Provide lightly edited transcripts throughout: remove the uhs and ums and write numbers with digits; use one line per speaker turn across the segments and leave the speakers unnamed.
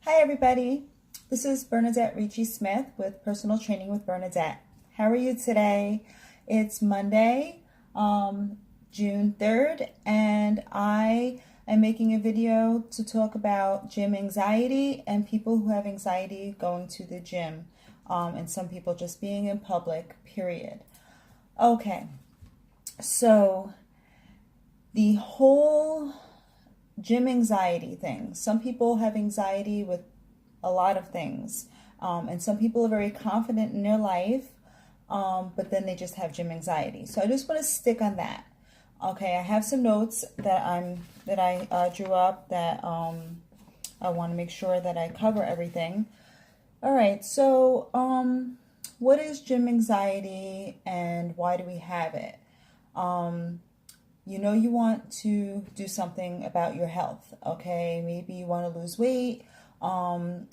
Hi everybody, this is Bernadette Ricci Smith with Personal Training with Bernadette. How are you today? It's Monday, June 3rd, and I am making a video to talk about gym anxiety and people who have anxiety going to the gym, and some people just being in public, period. Okay, so the whole gym anxiety thing. Some people have anxiety with a lot of things, and some people are very confident in their life, but then they just have gym anxiety. So I just want to stick on that. Okay, I have some notes that I drew up that I want to make sure that I cover everything. All right, so what is gym anxiety and why do we have it? You know you want to do something about your health, okay? Maybe you want to lose weight.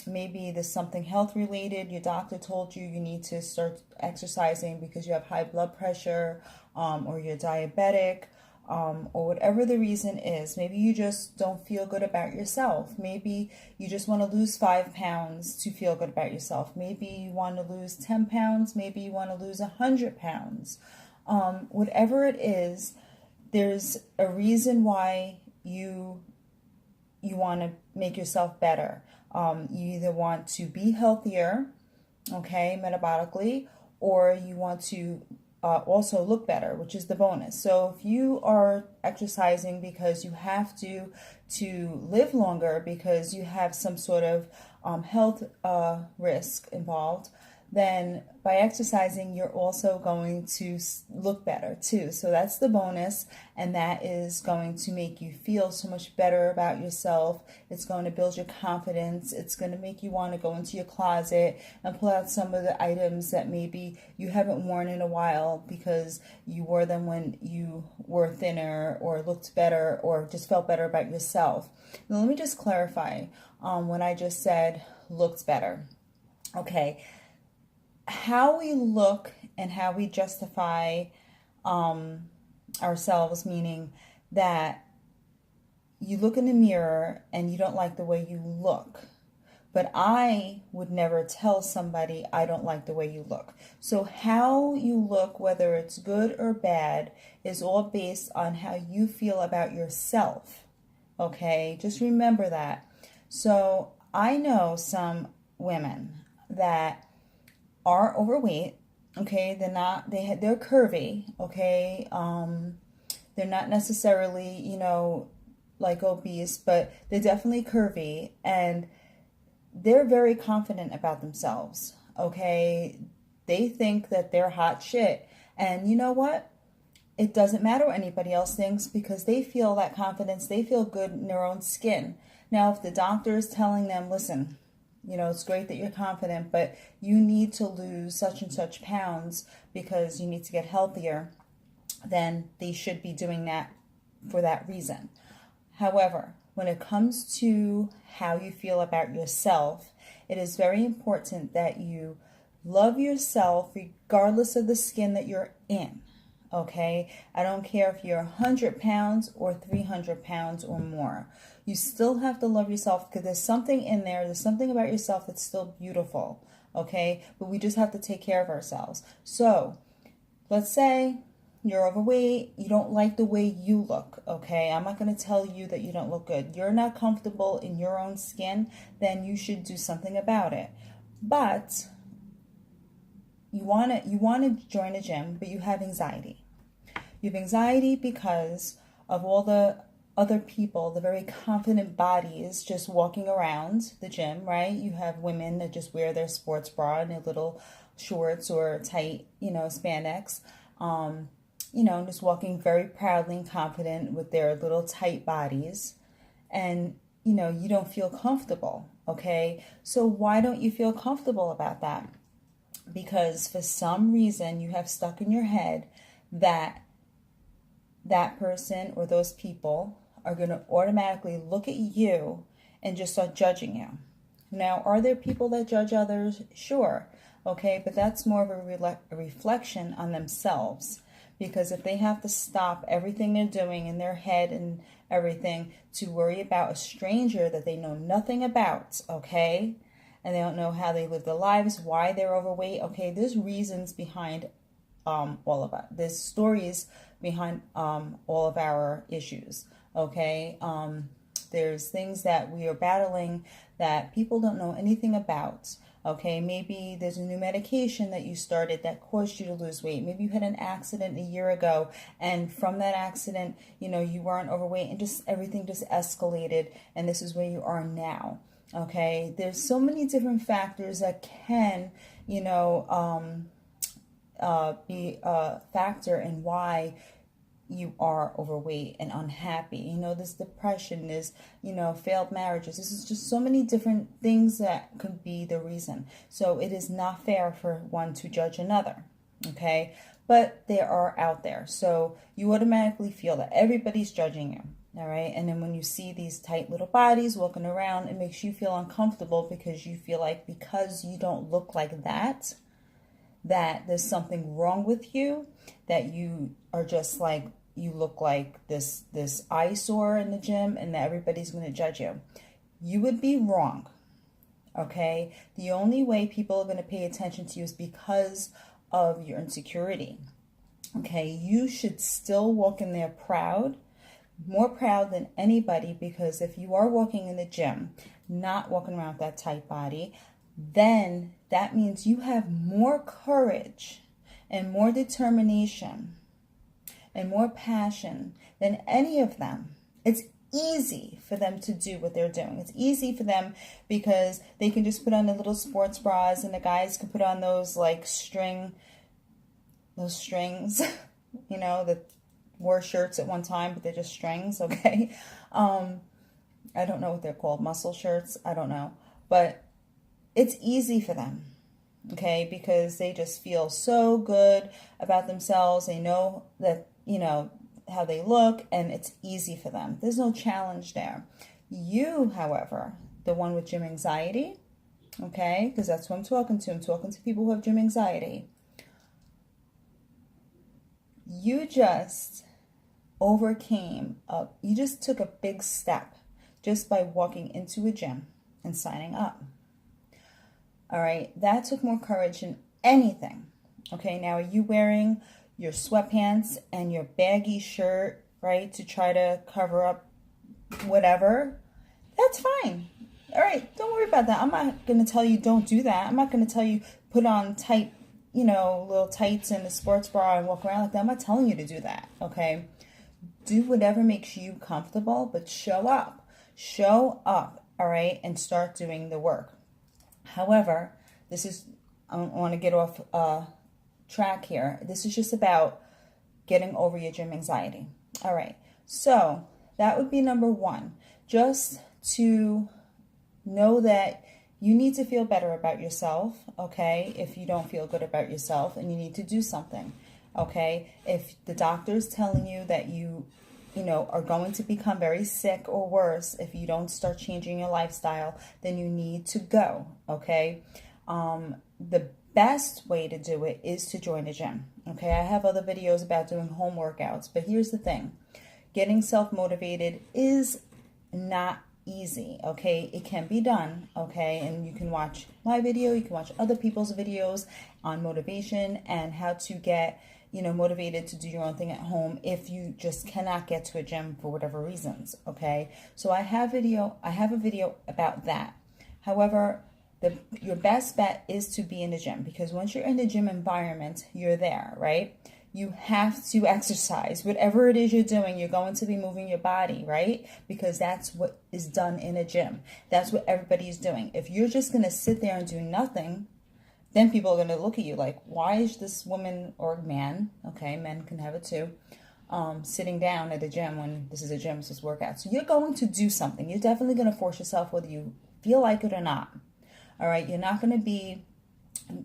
Maybe there's something health related. Your doctor told you need to start exercising because you have high blood pressure, or you're diabetic, or whatever the reason is. Maybe you just don't feel good about yourself. Maybe you just want to lose 5 pounds to feel good about yourself. Maybe you want to lose 10 pounds. Maybe you want to lose 100 pounds. Whatever it is, there's a reason why you want to make yourself better. You either want to be healthier, okay, metabolically, or you want to also look better, which is the bonus. So if you are exercising because you have to live longer because you have some sort of health risk involved, then by exercising, you're also going to look better too. So that's the bonus, and that is going to make you feel so much better about yourself. It's going to build your confidence. It's going to make you want to go into your closet and pull out some of the items that maybe you haven't worn in a while because you wore them when you were thinner or looked better or just felt better about yourself. Now, let me just clarify when I just said looked better. Okay. How we look and how we justify ourselves, meaning that you look in the mirror and you don't like the way you look. But I would never tell somebody I don't like the way you look. So how you look, whether it's good or bad, is all based on how you feel about yourself. Okay, just remember that. So I know some women that are overweight, okay, they're curvy, okay, they're not necessarily, like obese, but they're definitely curvy, and they're very confident about themselves, okay, they think that they're hot shit, and you know what, it doesn't matter what anybody else thinks because they feel that confidence, they feel good in their own skin. Now, if the doctor is telling them, listen, it's great that you're confident, but you need to lose such and such pounds because you need to get healthier, then they should be doing that for that reason. However, when it comes to how you feel about yourself, it is very important that you love yourself regardless of the skin that you're in. Okay, I don't care if you're 100 pounds or 300 pounds or more. You still have to love yourself because there's something in there. There's something about yourself that's still beautiful. Okay, but we just have to take care of ourselves. So let's say you're overweight. You don't like the way you look. Okay, I'm not going to tell you that you don't look good. You're not comfortable in your own skin. Then you should do something about it. But you want to join a gym, but you have anxiety. You have anxiety because of all the other people, the very confident bodies just walking around the gym, right? You have women that just wear their sports bra and their little shorts or tight, spandex, just walking very proudly and confident with their little tight bodies. And, you don't feel comfortable, okay? So why don't you feel comfortable about that? Because for some reason you have stuck in your head that person or those people are going to automatically look at you and just start judging you. Now, are there people that judge others? Sure. Okay, but that's more of a reflection on themselves. Because if they have to stop everything they're doing in their head and everything to worry about a stranger that they know nothing about, okay? And they don't know how they live their lives, why they're overweight, okay? There's reasons behind all of it. There's stories behind all of our issues, okay? There's things that we are battling that people don't know anything about. Okay, maybe there's a new medication that you started that caused you to lose weight. Maybe you had an accident a year ago, and from that accident, you weren't overweight, and just everything just escalated, and this is where you are now. Okay, there's so many different factors that can, be a factor in why you are overweight and unhappy. This depression is, failed marriages. This is just so many different things that could be the reason. So it is not fair for one to judge another, okay? But they are out there. So you automatically feel that everybody's judging you, all right? And then when you see these tight little bodies walking around, it makes you feel uncomfortable because you feel like because you don't look like that there's something wrong with you, that you are just like, you look like this eyesore in the gym and that everybody's going to judge you. You would be wrong, okay? The only way people are going to pay attention to you is because of your insecurity, okay? You should still walk in there proud, more proud than anybody, because if you are walking in the gym, not walking around with that tight body, then that means you have more courage and more determination and more passion than any of them. It's easy for them to do what they're doing. It's easy for them because they can just put on the little sports bras, and the guys can put on those strings, that wore shirts at one time, but they're just strings, okay? I don't know what they're called, muscle shirts, I don't know. But it's easy for them, okay, because they just feel so good about themselves. They know that, how they look, and it's easy for them. There's no challenge there. You, however, the one with gym anxiety, okay, because that's who I'm talking to. I'm talking to people who have gym anxiety. You just you just took a big step just by walking into a gym and signing up. All right, that took more courage than anything. Okay, now are you wearing your sweatpants and your baggy shirt, right, to try to cover up whatever? That's fine. All right, don't worry about that. I'm not going to tell you don't do that. I'm not going to tell you put on tight, little tights and a sports bra and walk around like that. I'm not telling you to do that, okay? Do whatever makes you comfortable, but show up. Show up, all right, and start doing the work. However, I want to get off track here. This is just about getting over your gym anxiety. All right, so that would be number one. Just to know that you need to feel better about yourself, okay, if you don't feel good about yourself, and you need to do something, okay? If the doctor is telling you that you are going to become very sick or worse if you don't start changing your lifestyle, then you need to go, okay? The best way to do it is to join a gym, okay? I have other videos about doing home workouts, but here's the thing. Getting self-motivated is not easy, okay? It can be done, okay? And you can watch my video, you can watch other people's videos on motivation and how to get motivated to do your own thing at home if you just cannot get to a gym for whatever reasons, okay? So I have a video about that. However, your best bet is to be in the gym, because once you're in the gym environment, you're there, right? You have to exercise. Whatever it is you're doing, you're going to be moving your body, right? Because that's what is done in a gym. That's what everybody is doing. If you're just going to sit there and do nothing, then people are going to look at you like, why is this woman or man, okay, men can have it too, sitting down at the gym when this is a gym, this is workout. So you're going to do something. You're definitely going to force yourself whether you feel like it or not. All right, you're not going to be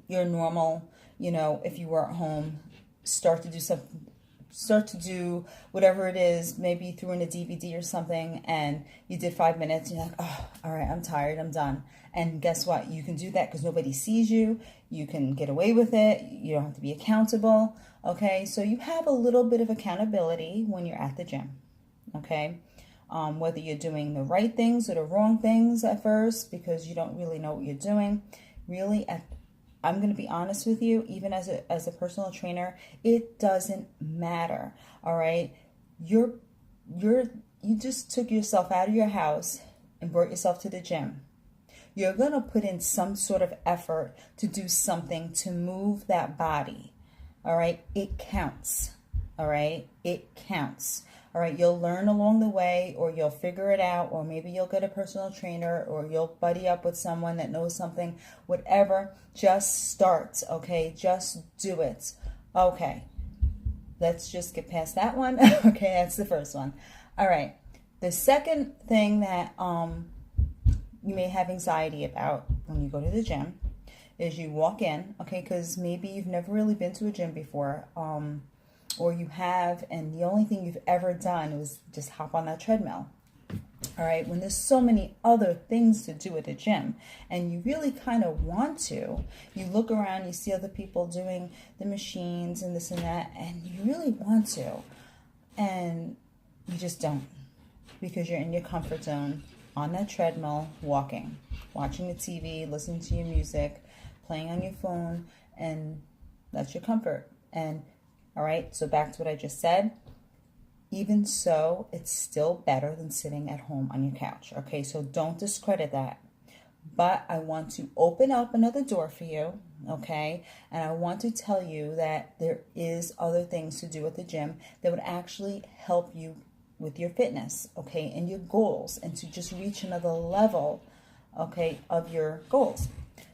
your normal, if you were at home, start to do whatever it is, maybe threw in a DVD or something, and you did 5 minutes, and you're like, oh, all right, I'm tired, I'm done. And guess what? You can do that because nobody sees you. You can get away with it. You don't have to be accountable, okay? So you have a little bit of accountability when you're at the gym, okay? whether you're doing the right things or the wrong things at first because you don't really know what you're doing. Really, I'm going to be honest with you, even as a personal trainer, it doesn't matter. All right, you just took yourself out of your house and brought yourself to the gym. You're going to put in some sort of effort to do something to move that body. All right, it counts. All right, it counts. All right, you'll learn along the way, or you'll figure it out, or maybe you'll get a personal trainer, or you'll buddy up with someone that knows something. Whatever, just start. Okay, just do it. Okay, let's just get past that one. Okay, that's the first one. All right, the second thing that you may have anxiety about when you go to the gym is you walk in, okay, because maybe you've never really been to a gym before, or you have, and the only thing you've ever done was just hop on that treadmill. All right, when there's so many other things to do at the gym and you really kind of want to, you look around, you see other people doing the machines and this and that, and you really want to, and you just don't, because you're in your comfort zone on that treadmill, walking, watching the TV, listening to your music, playing on your phone, and that's your comfort. And all right, so back to what I just said. Even so, it's still better than sitting at home on your couch. Okay, so don't discredit that. But I want to open up another door for you, okay? And I want to tell you that there is other things to do at the gym that would actually help you with your fitness, okay, and your goals, and to just reach another level, okay, of your goals.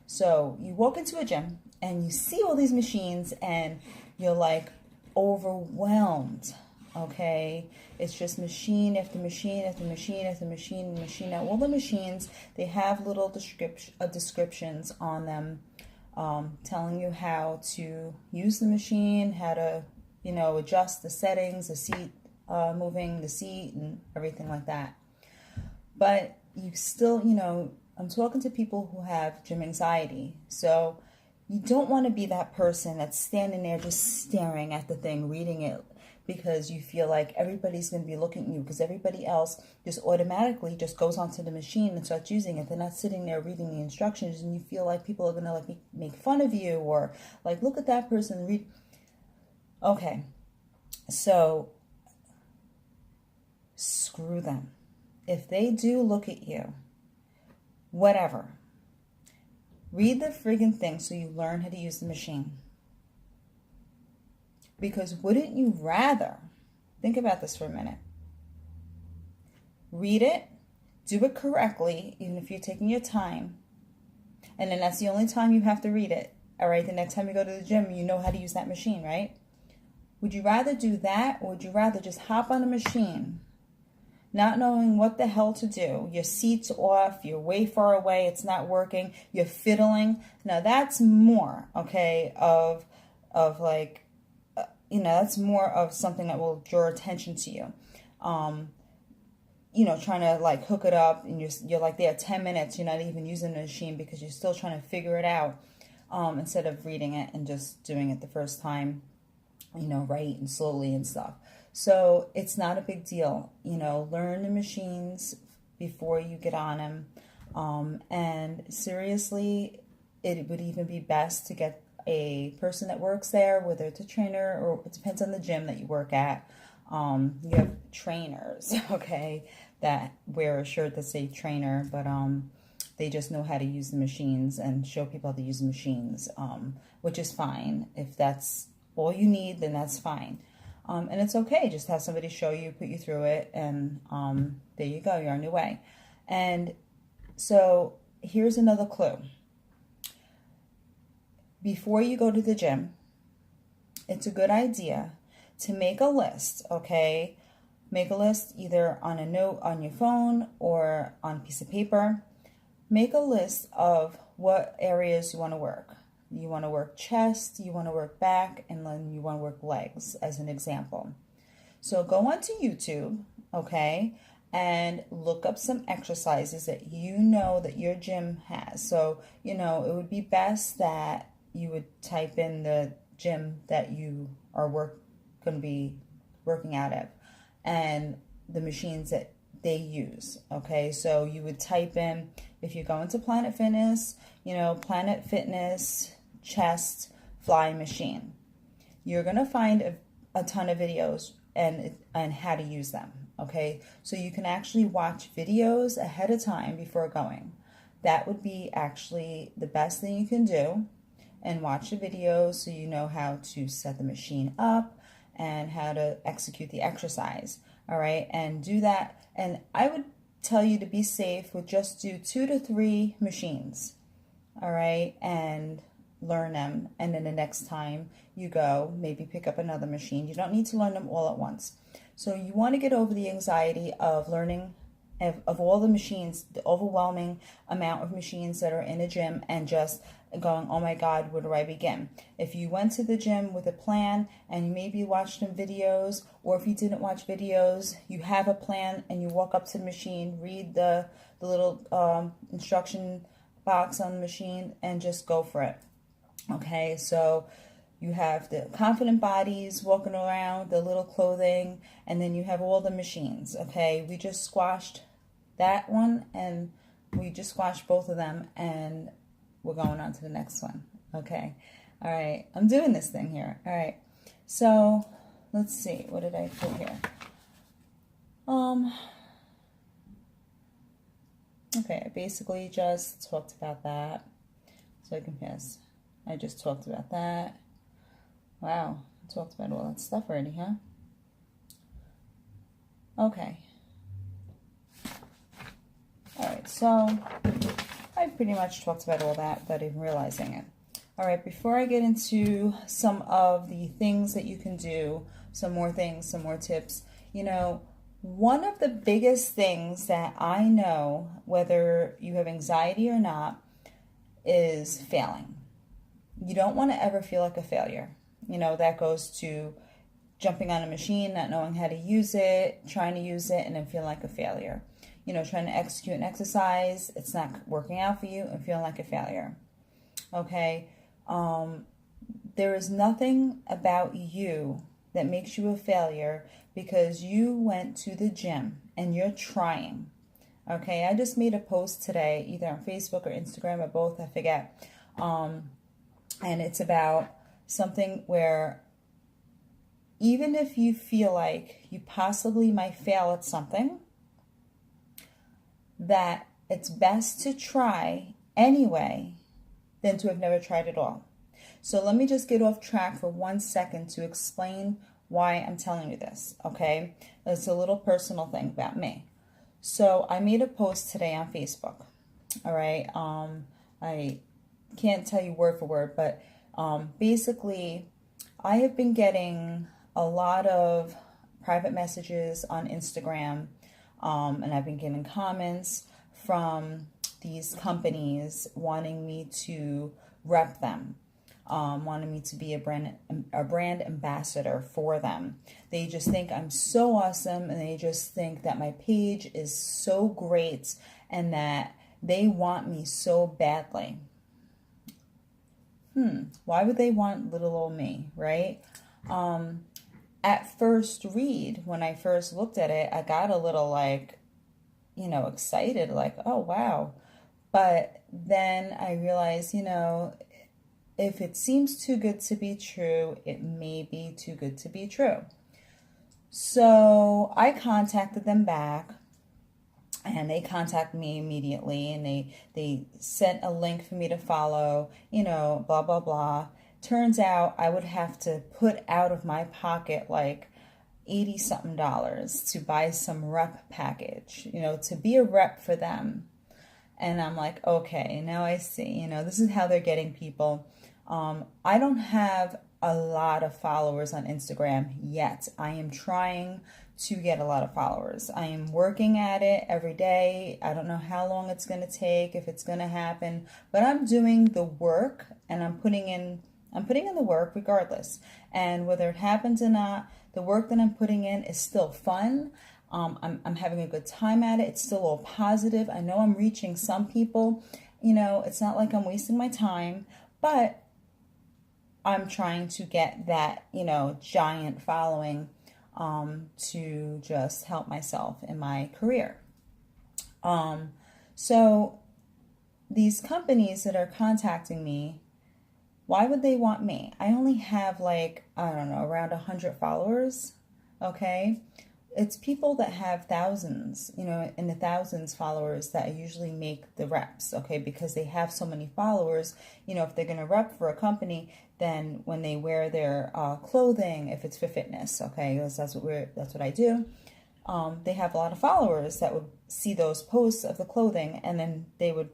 So you walk into a gym and you see all these machines and you're like overwhelmed, okay? It's just machine after machine after machine after machine. Now, all the machines, they have little descriptions on them, telling you how to use the machine, how to, adjust the settings, the seat, moving the seat and everything like that. But you still, I'm talking to people who have gym anxiety. So you don't want to be that person that's standing there just staring at the thing, reading it, because you feel like everybody's going to be looking at you, because everybody else just automatically just goes onto the machine and starts using it. They're not sitting there reading the instructions, and you feel like people are going to make fun of you, or like, look at that person read. Okay, so screw them. If they do look at you, whatever. Read the friggin' thing so you learn how to use the machine. Because wouldn't you rather, think about this for a minute, read it, do it correctly, even if you're taking your time, and then that's the only time you have to read it, all right? The next time you go to the gym, you know how to use that machine, right? Would you rather do that, or would you rather just hop on a machine, not knowing what the hell to do? Your seat's off, you're way far away, it's not working, you're fiddling. Now that's more, okay, of like, that's more of something that will draw attention to you. Trying to like hook it up, and you're like there 10 minutes, you're not even using the machine because you're still trying to figure it out, instead of reading it and just doing it the first time, right and slowly and stuff. So it's not a big deal, learn the machines before you get on them. And seriously, it would even be best to get a person that works there, whether it's a trainer, or it depends on the gym that you work at. You have trainers, okay, that wear a shirt that say trainer, but they just know how to use the machines and show people how to use the machines, which is fine. If that's all you need, then that's fine. And it's okay, just have somebody show you, put you through it, and there you go, you're on your way. And so here's another clue. Before you go to the gym, it's a good idea to make a list, okay? Make a list either on a note on your phone or on a piece of paper. Make a list of what areas you want to work. You want to work chest, you want to work back, and then you want to work legs, as an example. So go onto YouTube, okay, and look up some exercises that you know that your gym has. So, it would be best that you would type in the gym that you are going to be working out at, and the machines that they use. Okay, so you would type in, if you go into Planet Fitness, Planet Fitness chest fly machine. You're gonna find a ton of videos and how to use them. Okay, so you can actually watch videos ahead of time before going. That would be actually the best thing you can do, and watch the videos so you know how to set the machine up and how to execute the exercise. All right, and do that. And I would tell you to be safe with just do 2 to 3 machines. All right, and learn them, and then the next time you go, maybe pick up another machine. You don't need to learn them all at once. So you want to get over the anxiety of learning of all the machines, the overwhelming amount of machines that are in a gym, and just going, oh my God, where do I begin? If you went to the gym with a plan and you maybe watched some videos, or if you didn't watch videos, you have a plan and you walk up to the machine, read the little instruction box on the machine, and just go for it. Okay, so you have the confident bodies walking around, the little clothing, and then you have all the machines. Okay, we just squashed that one, and we just squashed both of them, and we're going on to the next one. Okay, all right, I'm doing this thing here. All right, so let's see, what did I put here? Okay, I basically just talked about that, so I can pass. I just talked about that. Wow, I talked about all that stuff already, huh? Okay. All right, so I pretty much talked about all that without even realizing it. All right, before I get into some of the things that you can do, some more things, some more tips, one of the biggest things that I know, whether you have anxiety or not, is failing. You don't want to ever feel like a failure. That goes to jumping on a machine, not knowing how to use it, trying to use it, and then feeling like a failure. Trying to execute an exercise, it's not working out for you, and feeling like a failure. Okay? There is nothing about you that makes you a failure because you went to the gym and you're trying. Okay? I just made a post today, either on Facebook or Instagram or both, I forget. And it's about something where even if you feel like you possibly might fail at something, that it's best to try anyway than to have never tried at all. So let me just get off track for 1 second to explain why I'm telling you this, okay? It's a little personal thing about me. So I made a post today on Facebook, all right? I can't tell you word for word, but basically I have been getting a lot of private messages on Instagram, and I've been getting comments from these companies wanting me to rep them, wanting me to be a brand ambassador for them. They just think I'm so awesome, and they just think that my page is so great and that they want me so badly. Why would they want little old me, right? At first read, when I first looked at it, I got a little excited, like, oh, wow. But then I realized, if it seems too good to be true, it may be too good to be true. So I contacted them back, and they contacted me immediately, and they sent a link for me to follow, blah, blah, blah. Turns out I would have to put out of my pocket like $80-something to buy some rep package, to be a rep for them. And I'm like, okay, now I see, this is how they're getting people. I don't have a lot of followers on Instagram yet. I am trying to get a lot of followers. I am working at it every day. I don't know how long it's going to take, if it's going to happen, but I'm doing the work, and I'm putting in the work regardless. And whether it happens or not, the work that I'm putting in is still fun. I'm having a good time at it. It's still all positive. I know I'm reaching some people. It's not like I'm wasting my time, but I'm trying to get that, giant following to just help myself in my career. So these companies that are contacting me, why would they want me? I only have like, I don't know, around 100 followers, okay? It's people that have thousands, in the thousands followers that usually make the reps, okay? Because they have so many followers, if they're going to rep for a company, then when they wear their clothing, if it's for fitness, okay, that's what I do. They have a lot of followers that would see those posts of the clothing, and then they would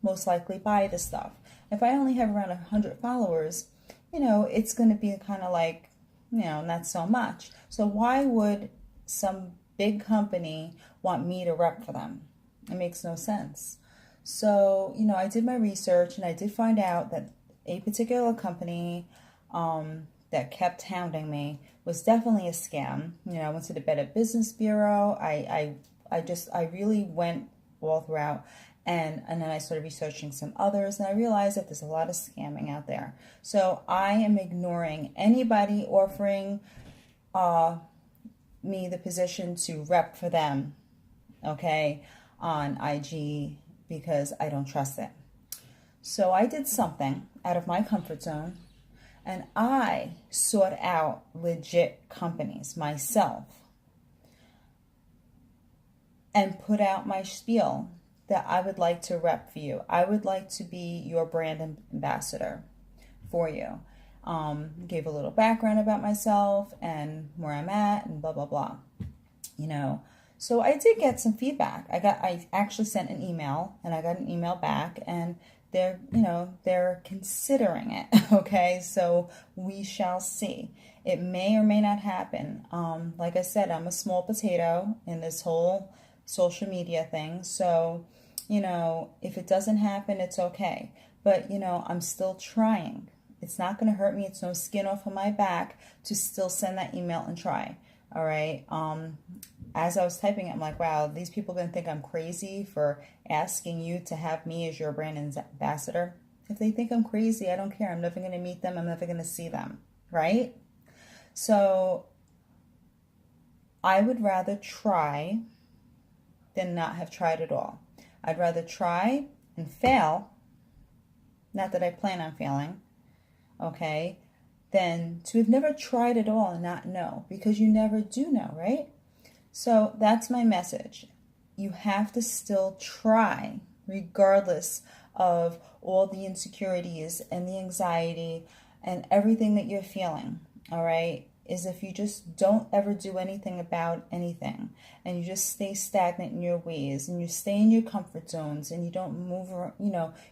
most likely buy the stuff. If I only have around 100 followers, it's going to be kind of like, not so much. So why would some big company want me to rep for them? It makes no sense. So, I did my research and I did find out that a particular company that kept hounding me was definitely a scam. I went to the Better Business Bureau. I really went all throughout. And then I started researching some others, and I realized that there's a lot of scamming out there. So I am ignoring anybody offering me the position to rep for them, okay, on IG, because I don't trust it. So I did something out of my comfort zone, and I sought out legit companies myself and put out my spiel that I would like to rep for you. I would like to be your brand ambassador for you. Gave a little background about myself and where I'm at and blah, blah, blah. So I did get some feedback. I actually sent an email, and I got an email back, and they're considering it. Okay, so we shall see. It may or may not happen. Like I said, I'm a small potato in this whole social media thing. So, if it doesn't happen, it's okay. But, I'm still trying. It's not going to hurt me. It's no skin off of my back to still send that email and try. All right. As I was typing it, I'm like, wow, these people are going to think I'm crazy for asking you to have me as your brand ambassador. If they think I'm crazy, I don't care. I'm never going to meet them. I'm never going to see them. Right? So I would rather try than not have tried at all. I'd rather try and fail, not that I plan on failing, okay, than to have never tried at all and not know, because you never do know, right? So that's my message. You have to still try, regardless of all the insecurities and the anxiety and everything that you're feeling, all right? Is if you just don't ever do anything about anything, and you just stay stagnant in your ways, and you stay in your comfort zones, and you don't move,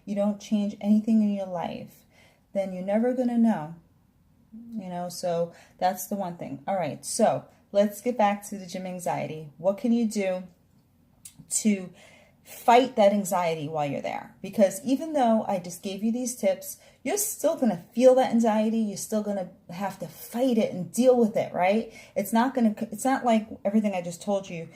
you don't change anything in your life, then you're never going to know, so that's the one thing. All right, so let's get back to the gym anxiety. What can you do to fight that anxiety while you're there? Because even though I just gave you these tips, you're still going to feel that anxiety. You're still going to have to fight it and deal with it, right? It's not like everything I just told you,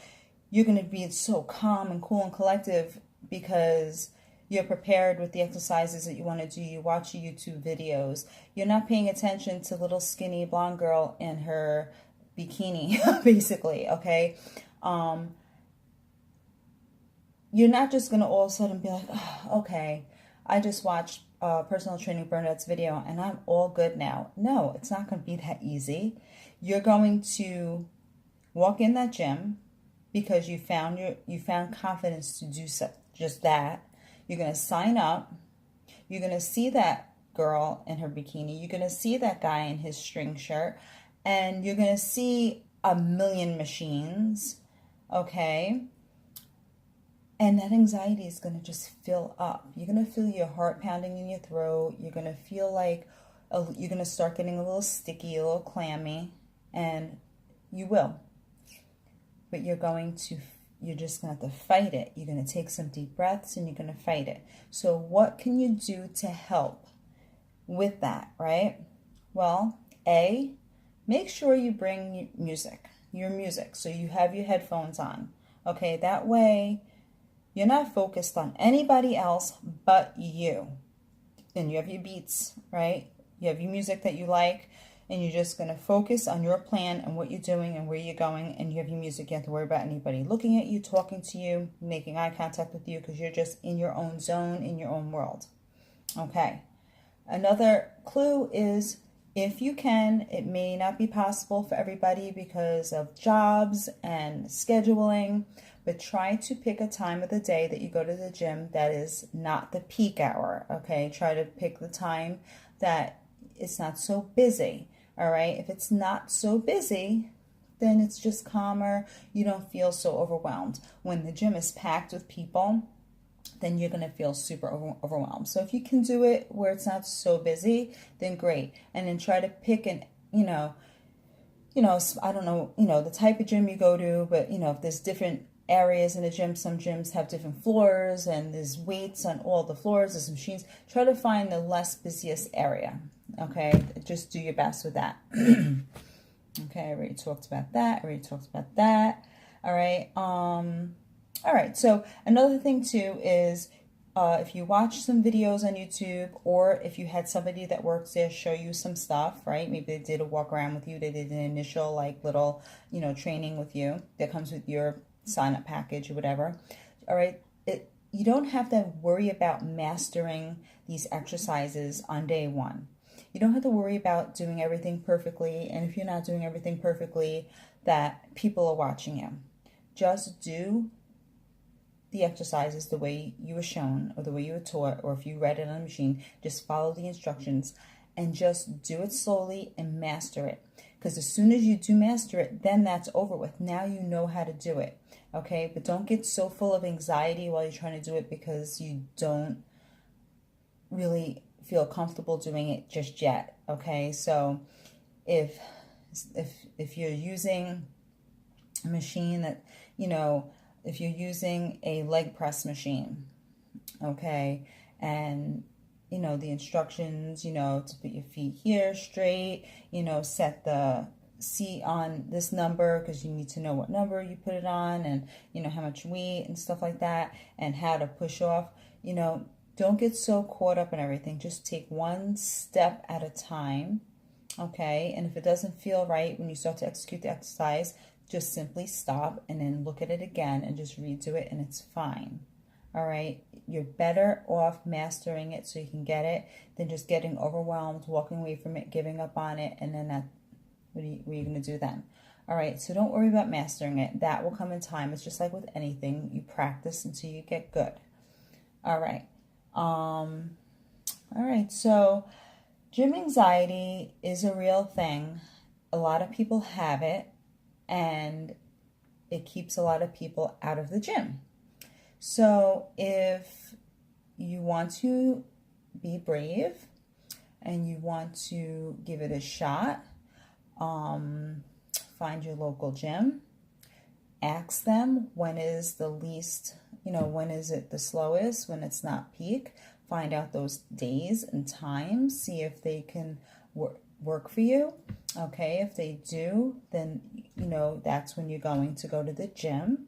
you're going to be so calm and cool and collective because you're prepared with the exercises that you want to do. You watch YouTube videos. You're not paying attention to little skinny blonde girl in her bikini, basically, okay? You're not just going to all of a sudden be like, oh, okay, I just watched Personal Training Bernadette's video and I'm all good now. No, it's not going to be that easy. You're going to walk in that gym because you found confidence to do just that. You're going to sign up. You're going to see that girl in her bikini. You're going to see that guy in his string shirt. And you're going to see a million machines, okay? And that anxiety is going to just fill up. You're going to feel your heart pounding in your throat. You're going to feel like you're going to start getting a little sticky, a little clammy. And you will. But you're just going to have to fight it. You're going to take some deep breaths and you're going to fight it. So what can you do to help with that, right? Well, make sure you bring your music. So you have your headphones on. Okay, that way you're not focused on anybody else but you. And you have your beats, right? You have your music that you like and you're just going to focus on your plan and what you're doing and where you're going, and you have your music. You don't have to worry about anybody looking at you, talking to you, making eye contact with you, because you're just in your own zone, in your own world. Okay. Another clue is, if you can, it may not be possible for everybody because of jobs and scheduling, but try to pick a time of the day that you go to the gym that is not the peak hour, okay? Try to pick the time that it's not so busy, all right? If it's not so busy, then it's just calmer. You don't feel so overwhelmed. When the gym is packed with people, then you're going to feel super overwhelmed. So if you can do it where it's not so busy, then great. And then try to pick an, I don't know, the type of gym you go to, but, if there's different areas in the gym, some gyms have different floors and there's weights on all the floors, there's machines. Try to find the less busiest area, okay? Just do your best with that. Okay, I already talked about that. All right. All right, so another thing too is if you watch some videos on YouTube, or if you had somebody that works there show you some stuff, right? Maybe they did a walk around with you, they did an initial little, training with you that comes with your sign up package or whatever. All right, you don't have to worry about mastering these exercises on day one. You don't have to worry about doing everything perfectly, and if you're not doing everything perfectly, that people are watching you. Just do the exercises the way you were shown, or the way you were taught, or if you read it on a machine, just follow the instructions and just do it slowly and master it. Because as soon as you do master it, then that's over with. Now you know how to do it, okay? But don't get so full of anxiety while you're trying to do it because you don't really feel comfortable doing it just yet, okay? So if you're using a machine that, if you're using a leg press machine, okay, and, the instructions, to put your feet here straight, set the seat on this number because you need to know what number you put it on, and, how much weight and stuff like that, and how to push off, don't get so caught up in everything. Just take one step at a time, okay? And if it doesn't feel right when you start to execute the exercise, just simply stop and then look at it again and just redo it, and it's fine. All right? You're better off mastering it so you can get it than just getting overwhelmed, walking away from it, giving up on it, and then what are you going to do then? All right, so don't worry about mastering it. That will come in time. It's just like with anything. You practice until you get good. All right. All right, so gym anxiety is a real thing. A lot of people have it, and it keeps a lot of people out of the gym. So if you want to be brave and you want to give it a shot, find your local gym, ask them when is the least, when is it the slowest, when it's not peak. Find out those days and times, see if they can work for you. Okay, if they do, then that's when you're going to go to the gym.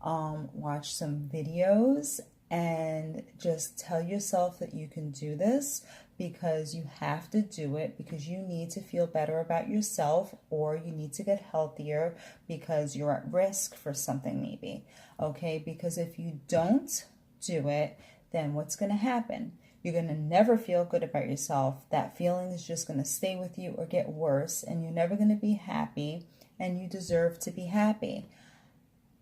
Watch some videos and just tell yourself that you can do this, because you have to do it, because you need to feel better about yourself, or you need to get healthier because you're at risk for something maybe. Okay, because if you don't do it, then what's going to happen? You're going to never feel good about yourself. That feeling is just going to stay with you or get worse, and you're never going to be happy, and you deserve to be happy.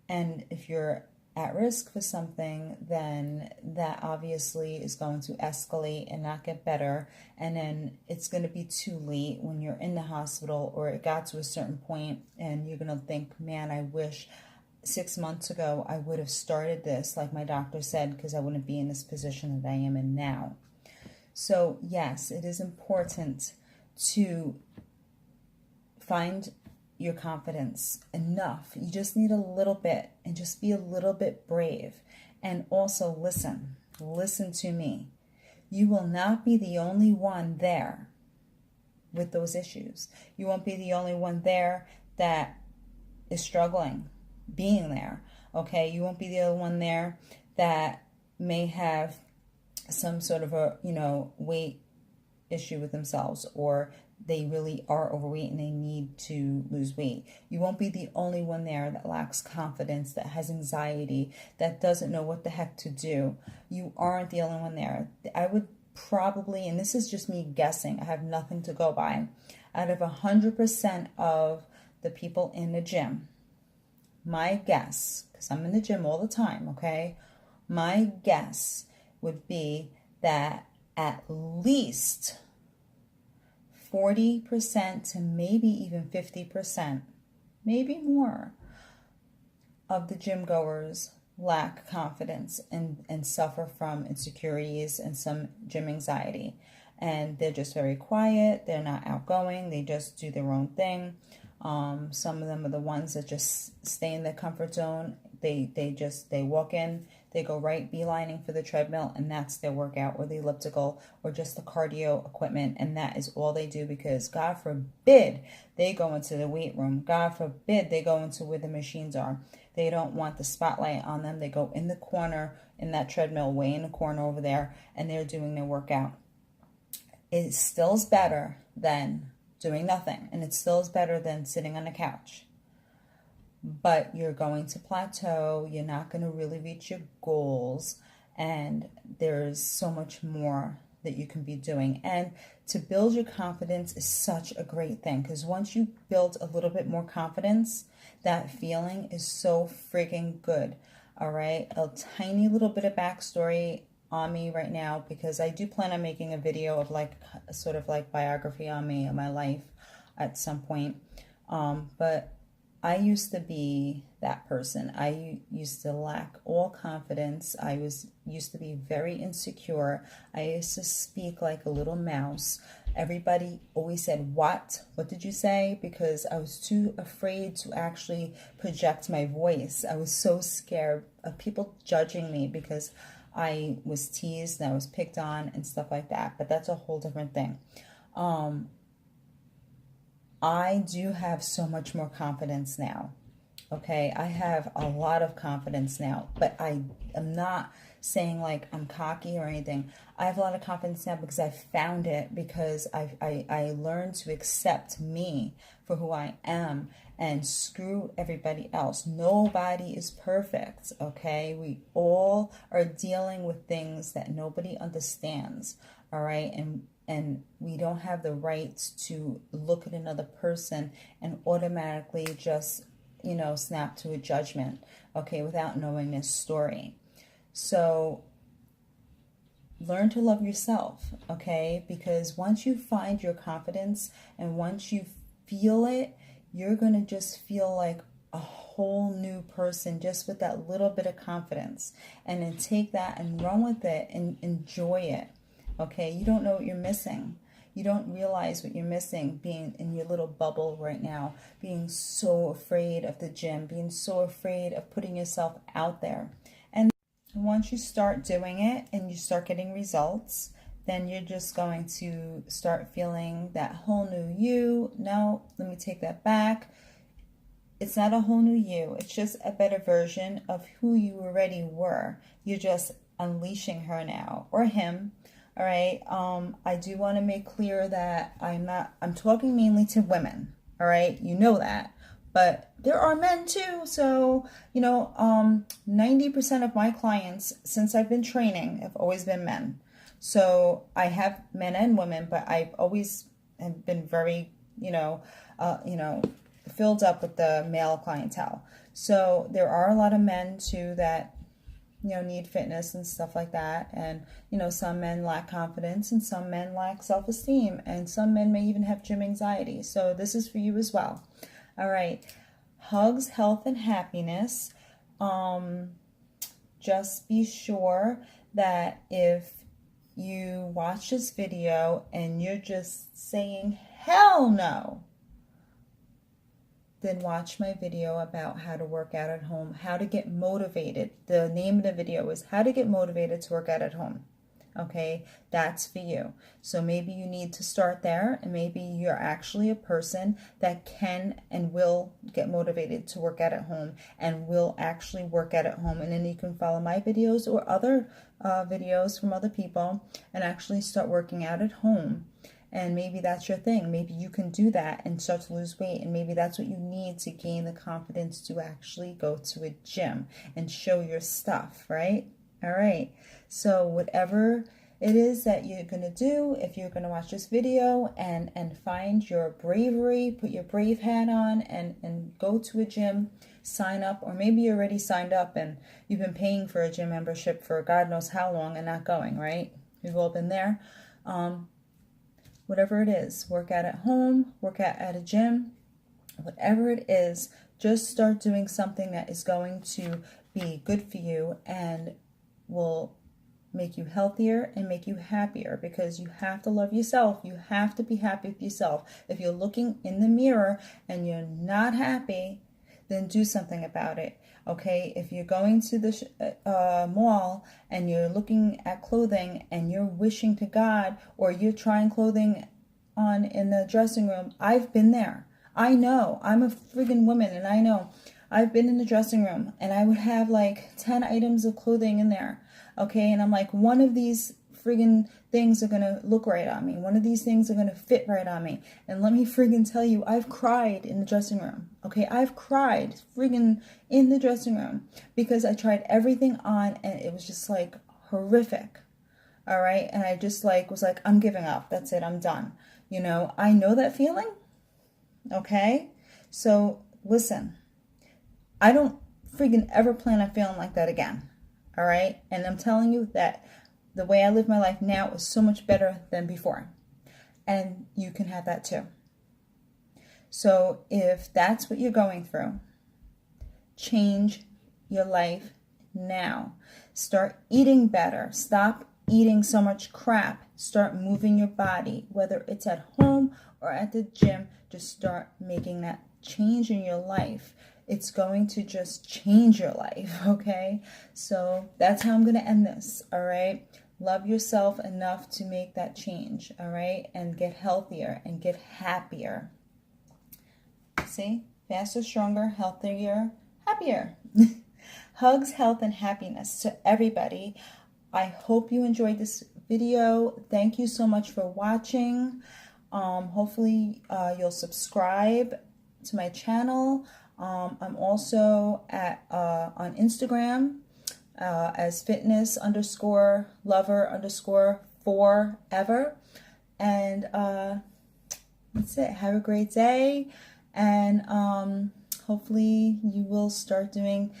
And if you're at risk for something, then that obviously is going to escalate and not get better. And then it's going to be too late when you're in the hospital, or it got to a certain point and you're going to think, man, I wish 6 months ago I would have started this, like my doctor said, because I wouldn't be in this position that I am in now. So yes, it is important to find your confidence enough. You just need a little bit, and just be a little bit brave. And also listen to me. You will not be the only one there with those issues. You won't be the only one there that is struggling being there. Okay, you won't be the only one there that may have some sort of a weight issue with themselves, or they really are overweight and they need to lose weight. You won't be the only one there that lacks confidence, that has anxiety, that doesn't know what the heck to do. You aren't the only one there. I would probably, and this is just me guessing, I have nothing to go by, out of 100% of the people in the gym, my guess, because I'm in the gym all the time, okay? My guess would be that at least 40% to maybe even 50%, maybe more, of the gym goers lack confidence and suffer from insecurities and some gym anxiety. And they're just very quiet. They're not outgoing. They just do their own thing. Some of them are the ones that just stay in their comfort zone. They walk in, they go right beelining for the treadmill, and that's their workout, or the elliptical, or just the cardio equipment, and that is all they do, because God forbid they go into the weight room. God forbid they go into where the machines are. They don't want the spotlight on them. They go in the corner, in that treadmill, way in the corner over there, and they're doing their workout. It still is better than doing nothing, and it still is better than sitting on a couch. But you're going to plateau. You're not going to really reach your goals, and there's so much more that you can be doing. And to build your confidence is such a great thing, because once you build a little bit more confidence, that feeling is so freaking good. All right, a tiny little bit of backstory on me right now, because I do plan on making a video of like sort of like biography on me and my life at some point. But I used to be that person. I used to lack all confidence. I used to be very insecure. I used to speak like a little mouse. Everybody always said, "What? What did you say?" Because I was too afraid to actually project my voice. I was so scared of people judging me because I was teased and I was picked on and stuff like that. But that's a whole different thing. I do have so much more confidence now. Okay, I have a lot of confidence now, but I am not saying like I'm cocky or anything. I have a lot of confidence now because I found it, because I learned to accept me for who I am and screw everybody else. Nobody is perfect, okay? We all are dealing with things that nobody understands, all right? And we don't have the right to look at another person and automatically just, snap to a judgment, okay, without knowing this story. So learn to love yourself, okay? Because once you find your confidence and once you feel it, you're going to just feel like a whole new person just with that little bit of confidence. And then take that and run with it and enjoy it. Okay, you don't know what you're missing. You don't realize what you're missing being in your little bubble right now, being so afraid of the gym, being so afraid of putting yourself out there. And once you start doing it and you start getting results, then you're just going to start feeling that whole new you. No, let me take that back. It's not a whole new you. It's just a better version of who you already were. You're just unleashing her now, or him. All right. I do want to make clear that I'm talking mainly to women. All right. You know that, but there are men too. So, 90% of my clients since I've been training have always been men. So I have men and women, but I've always have been very, filled up with the male clientele. So there are a lot of men too that need fitness and stuff like that. And, some men lack confidence and some men lack self-esteem, and some men may even have gym anxiety. So this is for you as well. All right. Hugs, health, and happiness. Just be sure that if you watch this video and you're just saying, hell no, then watch my video about how to work out at home, how to get motivated. The name of the video is How to Get Motivated to Work Out at Home. Okay, that's for you. So maybe you need to start there, and maybe you're actually a person that can and will get motivated to work out at home and will actually work out at home. And then you can follow my videos or other videos from other people and actually start working out at home. And maybe that's your thing. Maybe you can do that and start to lose weight. And maybe that's what you need to gain the confidence to actually go to a gym and show your stuff, right? All right. So whatever it is that you're going to do, if you're going to watch this video and find your bravery, put your brave hat on and go to a gym, sign up, or maybe you already signed up and you've been paying for a gym membership for God knows how long and not going, right? We've all been there. Whatever it is, work out at home, work out at a gym, whatever it is, just start doing something that is going to be good for you and will make you healthier and make you happier, because you have to love yourself. You have to be happy with yourself. If you're looking in the mirror and you're not happy, then do something about it. Okay, if you're going to the mall and you're looking at clothing and you're wishing to God, or you're trying clothing on in the dressing room, I've been there. I know. I'm a friggin' woman, and I know. I've been in the dressing room and I would have like 10 items of clothing in there. Okay, and I'm like, one of these friggin' things are gonna look right on me. One of these things are gonna fit right on me. And let me friggin' tell you, I've cried in the dressing room. Okay, I've cried friggin' in the dressing room because I tried everything on and it was just like horrific. All right, and I just like was like, I'm giving up. That's it. I'm done. You know, I know that feeling. Okay, so listen, I don't friggin' ever plan on feeling like that again. All right, and I'm telling you that the way I live my life now is so much better than before. And you can have that too. So if that's what you're going through, change your life now. Start eating better. Stop eating so much crap. Start moving your body, whether it's at home or at the gym. Just start making that change in your life. It's going to just change your life, okay? So that's how I'm going to end this, all right? Love yourself enough to make that change, all right? And get healthier and get happier. See? Faster, stronger, healthier, happier. Hugs, health, and happiness to everybody. I hope you enjoyed this video. Thank you so much for watching. Hopefully you'll subscribe to my channel. I'm also on Instagram as fitness_lover_forever. And that's it. Have a great day. And hopefully you will start doing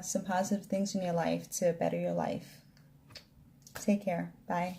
some positive things in your life to better your life. Take care. Bye.